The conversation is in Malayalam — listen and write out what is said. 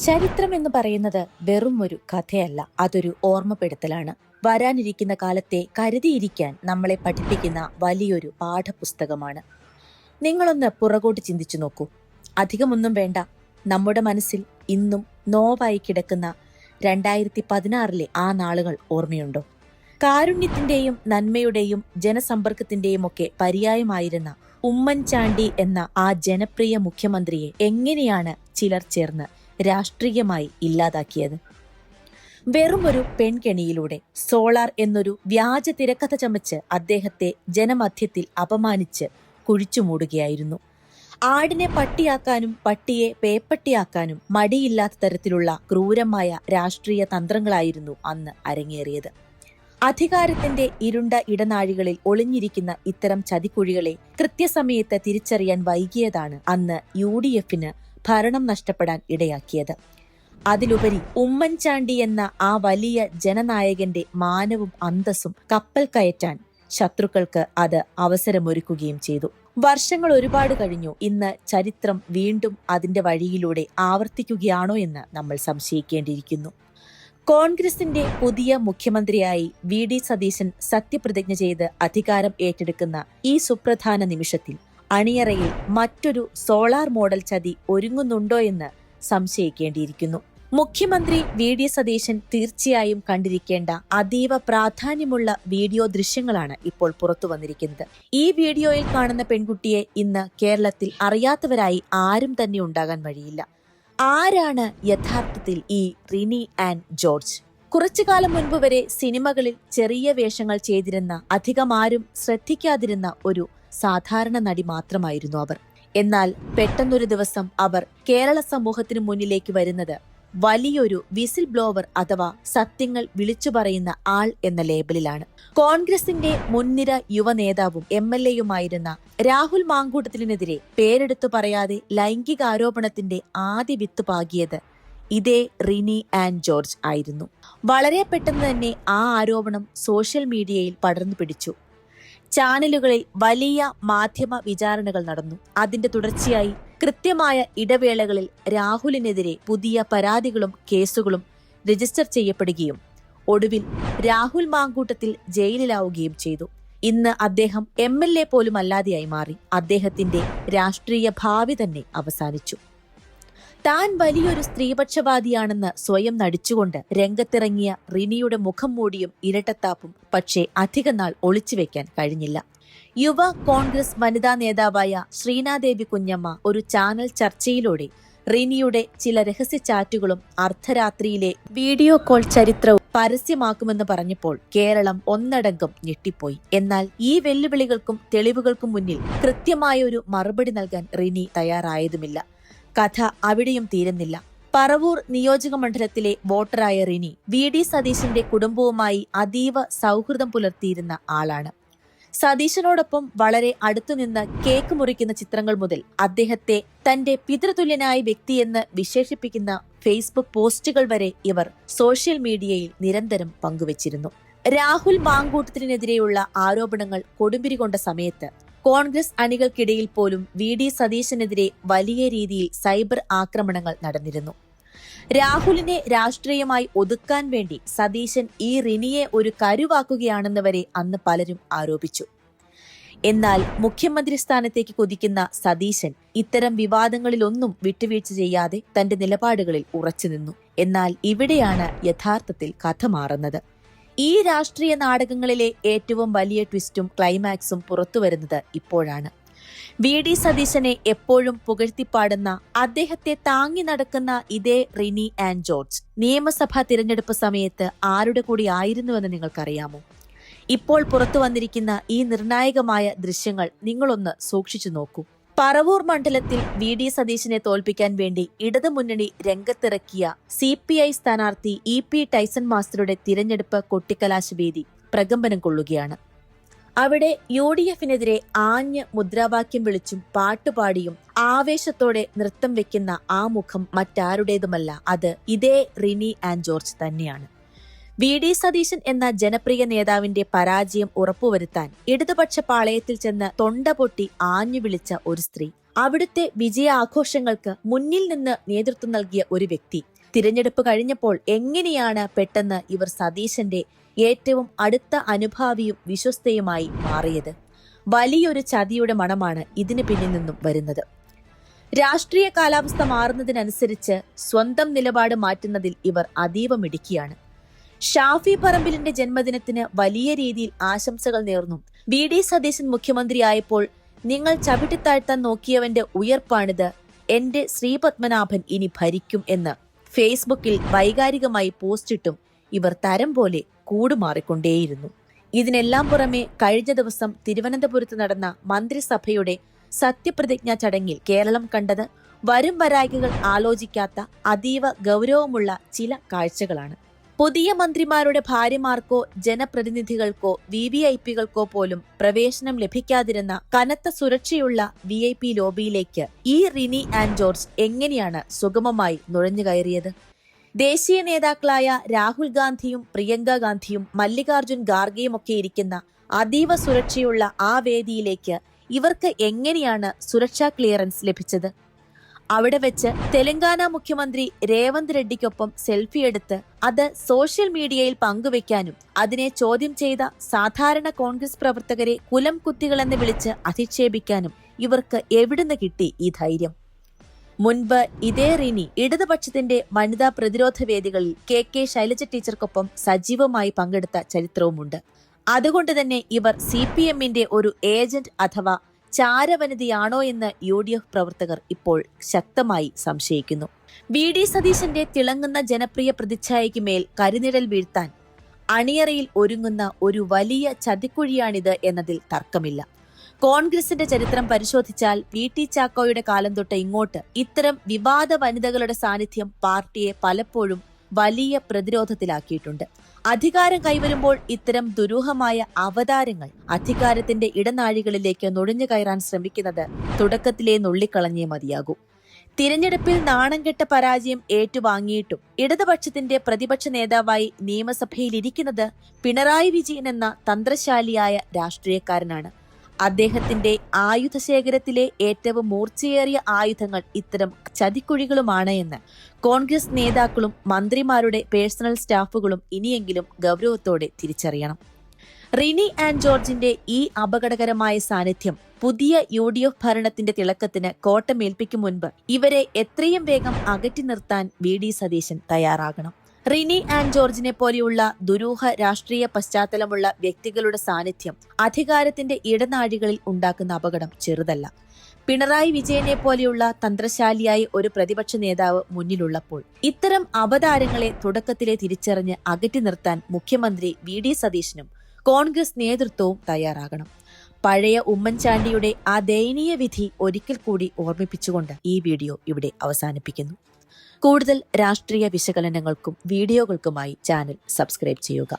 ചരിത്രം എന്ന് പറയുന്നത് വെറും ഒരു കഥയല്ല, അതൊരു ഓർമ്മപ്പെടുത്തലാണ്. വരാനിരിക്കുന്ന കാലത്തെ കരുതിയിരിക്കാൻ നമ്മളെ പഠിപ്പിക്കുന്ന വലിയൊരു പാഠപുസ്തകമാണ്. നിങ്ങളൊന്ന് പുറകോട്ട് ചിന്തിച്ചു നോക്കൂ. അധികമൊന്നും വേണ്ട. നമ്മുടെ മനസ്സിൽ ഇന്നും നോവായി കിടക്കുന്ന 2016 ആ നാളുകൾ ഓർമ്മയുണ്ടോ? കാരുണ്യത്തിന്റെയും നന്മയുടെയും ജനസമ്പർക്കത്തിന്റെയും ഒക്കെ പര്യായമായിരുന്ന ഉമ്മൻചാണ്ടി എന്ന ആ ജനപ്രിയ മുഖ്യമന്ത്രിയെ എങ്ങനെയാണ് ചിലർ ചേർന്ന് രാഷ്ട്രീയമായി ഇല്ലാതാക്കിയത്? വെറും ഒരു പെൺകെണിയിലൂടെ സോളാർ എന്നൊരു വ്യാജ തിരക്കഥ ചമച്ച് അദ്ദേഹത്തെ ജനമധ്യത്തിൽ അപമാനിച്ച് കുഴിച്ചുമൂടുകയായിരുന്നു. ആടിനെ പട്ടിയാക്കാനും പട്ടിയെ പേപ്പട്ടിയാക്കാനും മടിയില്ലാത്ത തരത്തിലുള്ള ക്രൂരമായ രാഷ്ട്രീയ തന്ത്രങ്ങളായിരുന്നു അന്ന് അരങ്ങേറിയത്. അധികാരത്തിന്റെ ഇരുണ്ട ഇടനാഴികളിൽ ഒളിഞ്ഞിരിക്കുന്ന ഇത്തരം ചതിക്കുഴികളെ കൃത്യസമയത്ത് തിരിച്ചറിയാൻ വൈകിയതാണ് അന്ന് UDF-ന് ഭരണം നഷ്ടപ്പെടാൻ ഇടയാക്കിയത്. അതിലുപരി ഉമ്മൻചാണ്ടി എന്ന ആ വലിയ ജനനായകന്റെ മാനവും അന്തസ്സും കപ്പൽ കയറ്റാൻ ശത്രുക്കൾക്ക് അത് അവസരമൊരുക്കുകയും ചെയ്തു. വർഷങ്ങൾ ഒരുപാട് കഴിഞ്ഞു. ഇന്ന് ചരിത്രം വീണ്ടും അതിന്റെ വഴിയിലൂടെ ആവർത്തിക്കുകയാണോ എന്ന് നമ്മൾ സംശയിക്കേണ്ടിയിരിക്കുന്നു. കോൺഗ്രസിന്റെ പുതിയ മുഖ്യമന്ത്രിയായി VD സതീശൻ സത്യപ്രതിജ്ഞ ചെയ്ത് അധികാരം ഏറ്റെടുക്കുന്ന ഈ സുപ്രധാന നിമിഷത്തിൽ അണിയറയിൽ മറ്റൊരു സോളാർ മോഡൽ ചതി ഒരുങ്ങുന്നുണ്ടോ എന്ന് സംശയിക്കേണ്ടിയിരിക്കുന്നു. മുഖ്യമന്ത്രി VD സതീശൻ തീർച്ചയായും കണ്ടിരിക്കേണ്ട അതീവ പ്രാധാന്യമുള്ള വീഡിയോ ദൃശ്യങ്ങളാണ് ഇപ്പോൾ പുറത്തു വന്നിരിക്കുന്നത്. ഈ വീഡിയോയിൽ കാണുന്ന പെൺകുട്ടിയെ ഇന്ന് കേരളത്തിൽ അറിയാത്തവരായി ആരും തന്നെ ഉണ്ടാകാൻ വഴിയില്ല. ആരാണ് യഥാർത്ഥത്തിൽ ഈ റിനി ആൻ ജോർജ്? കുറച്ചു കാലം മുൻപ് വരെ സിനിമകളിൽ ചെറിയ വേഷങ്ങൾ ചെയ്തിരുന്ന, അധികമാരും ശ്രദ്ധിക്കാതിരുന്ന ഒരു സാധാരണ നടി മാത്രമായിരുന്നു അവർ. എന്നാൽ പെട്ടെന്നൊരു ദിവസം അവർ കേരള സമൂഹത്തിനു മുന്നിലേക്ക് വരുന്നത് വലിയൊരു വിസിൽ ബ്ലോവർ അഥവാ സത്യങ്ങൾ വിളിച്ചു പറയുന്ന ആൾ എന്ന ലേബലിലാണ്. കോൺഗ്രസിന്റെ മുൻനിര യുവ നേതാവും MLA-യുമായിരുന്ന രാഹുൽ മാങ്കൂട്ടത്തിനെതിരെ പേരെടുത്തു പറയാതെ ലൈംഗികാരോപണത്തിന്റെ ആദ്യ വിത്ത് പാകിയത് ഇതേ റിനി ആൻ ജോർജ് ആയിരുന്നു. വളരെ പെട്ടെന്ന് തന്നെ ആ ആരോപണം സോഷ്യൽ മീഡിയയിൽ പടർന്നു പിടിച്ചു. ചാനലുകളിൽ വലിയ മാധ്യമ വിചാരണകൾ നടന്നു. അതിന്റെ തുടർച്ചയായി കൃത്യമായ ഇടവേളകളിൽ രാഹുലിനെതിരെ പുതിയ പരാതികളും കേസുകളും രജിസ്റ്റർ ചെയ്യപ്പെടുകയും ഒടുവിൽ രാഹുൽ മാങ്കൂട്ടത്തിൽ ജയിലിലാവുകയും ചെയ്തു. ഇന്ന് അദ്ദേഹം MLA പോലും അല്ലാതെയായി മാറി. അദ്ദേഹത്തിന്റെ രാഷ്ട്രീയ ഭാവി തന്നെ അവസാനിച്ചു. താൻ വലിയൊരു സ്ത്രീപക്ഷവാദിയാണെന്ന് സ്വയം നടിച്ചുകൊണ്ട് രംഗത്തിറങ്ങിയ റിനിയുടെ മുഖം മൂടിയും ഇരട്ടത്താപ്പും പക്ഷേ അധികനാൾ ഒളിച്ചുവെക്കാൻ കഴിഞ്ഞില്ല. യുവ കോൺഗ്രസ് വനിതാ നേതാവായ ശ്രീനാദേവി കുഞ്ഞമ്മ ഒരു ചാനൽ ചർച്ചയിലൂടെ റിനിയുടെ ചില രഹസ്യ ചാറ്റുകളും അർദ്ധരാത്രിയിലെ വീഡിയോ കോൾ ചരിത്രവും പരസ്യമാക്കുമെന്ന് പറഞ്ഞപ്പോൾ കേരളം ഒന്നടങ്കം ഞെട്ടിപ്പോയി. എന്നാൽ ഈ വെല്ലുവിളികൾക്കും തെളിവുകൾക്കും മുന്നിൽ കൃത്യമായ ഒരു മറുപടി നൽകാൻ റിനി തയ്യാറായതുമില്ല. കഥ അവിടെയും തീരുന്നില്ല. പറവൂർ നിയോജക മണ്ഡലത്തിലെ വോട്ടറായ റിനി VD സതീശന്റെ കുടുംബവുമായി അതീവ സൗഹൃദം പുലർത്തിയിരുന്ന ആളാണ്. സതീശനോടൊപ്പം വളരെ അടുത്തുനിന്ന് കേക്ക് മുറിക്കുന്ന ചിത്രങ്ങൾ മുതൽ അദ്ദേഹത്തെ തന്റെ പിതൃതുല്യനായ വ്യക്തിയെന്ന് വിശേഷിപ്പിക്കുന്ന ഫേസ്ബുക്ക് പോസ്റ്റുകൾ വരെ ഇവർ സോഷ്യൽ മീഡിയയിൽ നിരന്തരം പങ്കുവച്ചിരുന്നു. രാഹുൽ മാങ്കൂട്ടത്തിനെതിരെയുള്ള ആരോപണങ്ങൾ കൊടുമ്പിരി കൊണ്ട സമയത്ത് കോൺഗ്രസ് അണികൾക്കിടയിൽ പോലും VD സതീശനെതിരെ വലിയ രീതിയിൽ സൈബർ ആക്രമണങ്ങൾ നടന്നിരുന്നു. രാഹുലിനെ രാഷ്ട്രീയമായി ഒതുക്കാൻ വേണ്ടി സതീശൻ ഈ റിനിയെ ഒരു കരുവാക്കുകയാണെന്ന് വരെ അന്ന് പലരും ആരോപിച്ചു. എന്നാൽ മുഖ്യമന്ത്രി സ്ഥാനത്തേക്ക് കുതിക്കുന്ന സതീശൻ ഇത്തരം വിവാദങ്ങളിലൊന്നും വിട്ടുവീഴ്ച ചെയ്യാതെ തന്റെ നിലപാടുകളിൽ ഉറച്ചുനിന്നു. എന്നാൽ ഇവിടെയാണ് യഥാർത്ഥത്തിൽ കഥ മാറുന്നത്. ഈ രാഷ്ട്രീയ നാടകങ്ങളിലെ ഏറ്റവും വലിയ ട്വിസ്റ്റും ക്ലൈമാക്സും പുറത്തുവരുന്നത് ഇപ്പോഴാണ്. VD സതീശനെ എപ്പോഴും പുകഴ്ത്തിപ്പാടുന്ന, അദ്ദേഹത്തെ താങ്ങി നടക്കുന്ന ഇതേ റിനി ആൻ ജോർജ് നിയമസഭാ തിരഞ്ഞെടുപ്പ് സമയത്ത് ആരുടെ കൂടി ആയിരുന്നുവെന്ന് നിങ്ങൾക്കറിയാമോ? ഇപ്പോൾ പുറത്തു വന്നിരിക്കുന്ന ഈ നിർണായകമായ ദൃശ്യങ്ങൾ നിങ്ങളൊന്ന് സൂക്ഷിച്ചു നോക്കൂ. പറവൂർ മണ്ഡലത്തിൽ VD സതീശനെ തോൽപ്പിക്കാൻ വേണ്ടി ഇടതുമുന്നണി രംഗത്തിറക്കിയ CPI സ്ഥാനാർത്ഥി EP ടൈസൺ മാസ്റ്ററുടെ തിരഞ്ഞെടുപ്പ് കൊട്ടിക്കലാശവേദി പ്രകമ്പനം കൊള്ളുകയാണ്. അവിടെ UDF-നെതിരെ ആഞ്ഞ് മുദ്രാവാക്യം വിളിച്ചും പാട്ടുപാടിയും ആവേശത്തോടെ നൃത്തം വെക്കുന്ന ആ മുഖം മറ്റാരുടേതുമല്ല, അത് ഇതേ റിനി ആൻ ജോർജ് തന്നെയാണ്. വി.ഡി. സതീശൻ എന്ന ജനപ്രിയ നേതാവിന്റെ പരാജയം ഉറപ്പുവരുത്താൻ ഇടതുപക്ഷ പാളയത്തിൽ ചെന്ന് തൊണ്ട പൊട്ടി ആഞ്ഞു വിളിച്ച ഒരു സ്ത്രീ, അവിടുത്തെ വിജയാഘോഷങ്ങൾക്ക് മുന്നിൽ നിന്ന് നേതൃത്വം നൽകിയ ഒരു വ്യക്തി. തിരഞ്ഞെടുപ്പ് കഴിഞ്ഞപ്പോൾ എങ്ങനെയാണ് പെട്ടെന്ന് ഇവർ സതീശന്റെ ഏറ്റവും അടുത്ത അനുഭാവിയും വിശ്വസ്തയുമായി മാറിയത്? വലിയൊരു ചതിയുടെ മണമാണ് ഇതിന് പിന്നിൽ നിന്നും വരുന്നത്. രാഷ്ട്രീയ കാലാവസ്ഥ മാറുന്നതിനനുസരിച്ച് സ്വന്തം നിലപാട് മാറ്റുന്നതിൽ ഇവർ അതീവ മിടുക്കിയാണ്. ഷാഫി പറമ്പിലിന്റെ ജന്മദിനത്തിന് വലിയ രീതിയിൽ ആശംസകൾ നേർന്നു. വി.ഡി. സതീശൻ മുഖ്യമന്ത്രിയായപ്പോൾ നിങ്ങൾ ചവിട്ടിത്താഴ്ത്താൻ നോക്കിയവന്റെ ഉയർപ്പാണിത്, എന്റെ ശ്രീപത്മനാഭൻ ഇനി ഭരിക്കും എന്ന് ഫേസ്ബുക്കിൽ വൈകാരികമായി പോസ്റ്റിട്ടും ഇവർ തരം പോലെ കൂടുമാറിക്കൊണ്ടേയിരുന്നു. ഇതിനെല്ലാം പുറമെ കഴിഞ്ഞ ദിവസം തിരുവനന്തപുരത്ത് നടന്ന മന്ത്രിസഭയുടെ സത്യപ്രതിജ്ഞാ ചടങ്ങിൽ കേരളം കണ്ടത് വരും വരായികകൾ ആലോചിക്കാത്ത അതീവ ഗൗരവമുള്ള ചില കാഴ്ചകളാണ്. പുതിയ മന്ത്രിമാരുടെ ഭാര്യമാർക്കോ ജനപ്രതിനിധികൾക്കോ VVIPകൾക്കോ പോലും പ്രവേശനം ലഭിക്കാതിരുന്ന കനത്ത സുരക്ഷയുള്ള VIP ലോബിയിലേക്ക് ഈ റിനി ആൻഡ് ജോർജ് എങ്ങനെയാണ് സുഗമമായി നുഴഞ്ഞുകയറിയത്? ദേശീയ നേതാക്കളായ രാഹുൽ ഗാന്ധിയും പ്രിയങ്ക ഗാന്ധിയും മല്ലികാർജുൻ ഖാർഗെയുമൊക്കെ ഇരിക്കുന്ന അതീവ സുരക്ഷയുള്ള ആ വേദിയിലേക്ക് ഇവർക്ക് എങ്ങനെയാണ് സുരക്ഷാ ക്ലിയറൻസ് ലഭിച്ചത്? അവിടെ വെച്ച് തെലങ്കാന മുഖ്യമന്ത്രി രേവന്ത് റെഡ്ഡിക്കൊപ്പം സെൽഫി എടുത്ത് അത് സോഷ്യൽ മീഡിയയിൽ പങ്കുവെക്കാനും അതിനെ ചോദ്യം ചെയ്ത സാധാരണ കോൺഗ്രസ് പ്രവർത്തകരെ കുലം കുത്തികളെന്ന് വിളിച്ച് അധിക്ഷേപിക്കാനും ഇവർക്ക് എവിടുന്ന് കിട്ടി ഈ ധൈര്യം? മുൻപ് ഇതേ റിനി ഇടതുപക്ഷത്തിന്റെ വനിതാ പ്രതിരോധ വേദികളിൽ KK ശൈലജ ടീച്ചർക്കൊപ്പം സജീവമായി പങ്കെടുത്ത ചരിത്രവുമുണ്ട്. അതുകൊണ്ട് തന്നെ ഇവർ CPMന്റെ ഒരു ഏജന്റ് അഥവാ ചാരവനിതയാണോ എന്ന് UDF പ്രവർത്തകർ ഇപ്പോൾ ശക്തമായി സംശയിക്കുന്നു. വി.ഡി. സതീശന്റെ തിളങ്ങുന്ന ജനപ്രിയ പ്രതിച്ഛായയ്ക്ക് മേൽ കരിനിഴൽ വീഴ്ത്താൻ അണിയറയിൽ ഒരുങ്ങുന്ന ഒരു വലിയ ചതിക്കുഴിയാണിത് എന്നതിൽ തർക്കമില്ല. കോൺഗ്രസിന്റെ ചരിത്രം പരിശോധിച്ചാൽ VT ചാക്കോയുടെ കാലം തൊട്ട് ഇങ്ങോട്ട് ഇത്തരം വിവാദ വനിതകളുടെ സാന്നിധ്യം പാർട്ടിയെ പലപ്പോഴും വലിയ പ്രതിരോധത്തിലാക്കിയിട്ടുണ്ട്. അധികാരം കൈവരുമ്പോൾ ഇത്തരം ദുരൂഹമായ അവതാരങ്ങൾ അധികാരത്തിന്റെ ഇടനാഴികളിലേക്ക് നുഴഞ്ഞു കയറാൻ ശ്രമിക്കുന്നത് തുടക്കത്തിലേ നുള്ളിക്കളഞ്ഞേ മതിയാകൂ. തിരഞ്ഞെടുപ്പിൽ നാണംകെട്ട പരാജയം ഏറ്റുവാങ്ങിയിട്ടും ഇടതുപക്ഷത്തിന്റെ പ്രതിപക്ഷ നേതാവായി നിയമസഭയിലിരിക്കുന്നത് പിണറായി വിജയൻ എന്ന തന്ത്രശാലിയായ രാഷ്ട്രീയക്കാരനാണ്. അദ്ദേഹത്തിന്റെ ആയുധശേഖരത്തിലെ ഏറ്റവും മൂർച്ചയേറിയ ആയുധങ്ങൾ ഇത്തരം ചതിക്കുഴികളുമാണ് എന്ന് കോൺഗ്രസ് നേതാക്കളും മന്ത്രിമാരുടെ പേഴ്സണൽ സ്റ്റാഫുകളും ഇനിയെങ്കിലും ഗൗരവത്തോടെ തിരിച്ചറിയണം. റിനി ആൻഡ് ജോർജിന്റെ ഈ അപകടകരമായ സാന്നിധ്യം പുതിയ UDF ഭരണത്തിന്റെ തിളക്കത്തിന് കോട്ടമേൽപ്പിക്കും മുൻപ് ഇവരെ എത്രയും വേഗം അകറ്റി നിർത്താൻ വി.ഡി. സതീശൻ തയ്യാറാകണം. റിനി ആൻഡ് ജോർജിനെ പോലെയുള്ള ദുരൂഹ രാഷ്ട്രീയ പശ്ചാത്തലമുള്ള വ്യക്തികളുടെ സാന്നിധ്യം അധികാരത്തിന്റെ ഇടനാഴികളിൽ ഉണ്ടാക്കുന്ന അപകടം ചെറുതല്ല. പിണറായി വിജയനെ പോലെയുള്ള തന്ത്രശാലിയായ ഒരു പ്രതിപക്ഷ നേതാവ് മുന്നിലുള്ളപ്പോൾ ഇത്തരം അവതാരങ്ങളെ തുടക്കത്തിലെ തിരിച്ചറിഞ്ഞ് അകറ്റി നിർത്താൻ മുഖ്യമന്ത്രി വി.ഡി. സതീശനും കോൺഗ്രസ് നേതൃത്വവും തയ്യാറാകണം. പഴയ ഉമ്മൻചാണ്ടിയുടെ ആ ദയനീയ വിധി ഒരിക്കൽ കൂടി ഓർമ്മിപ്പിച്ചുകൊണ്ട് ഈ വീഡിയോ ഇവിടെ അവസാനിപ്പിക്കുന്നു. കൂടുതൽ രാഷ്ട്രീയ വിശകലനങ്ങൾക്കും വീഡിയോകൾക്കുമായി ചാനൽ സബ്സ്ക്രൈബ് ചെയ്യുക.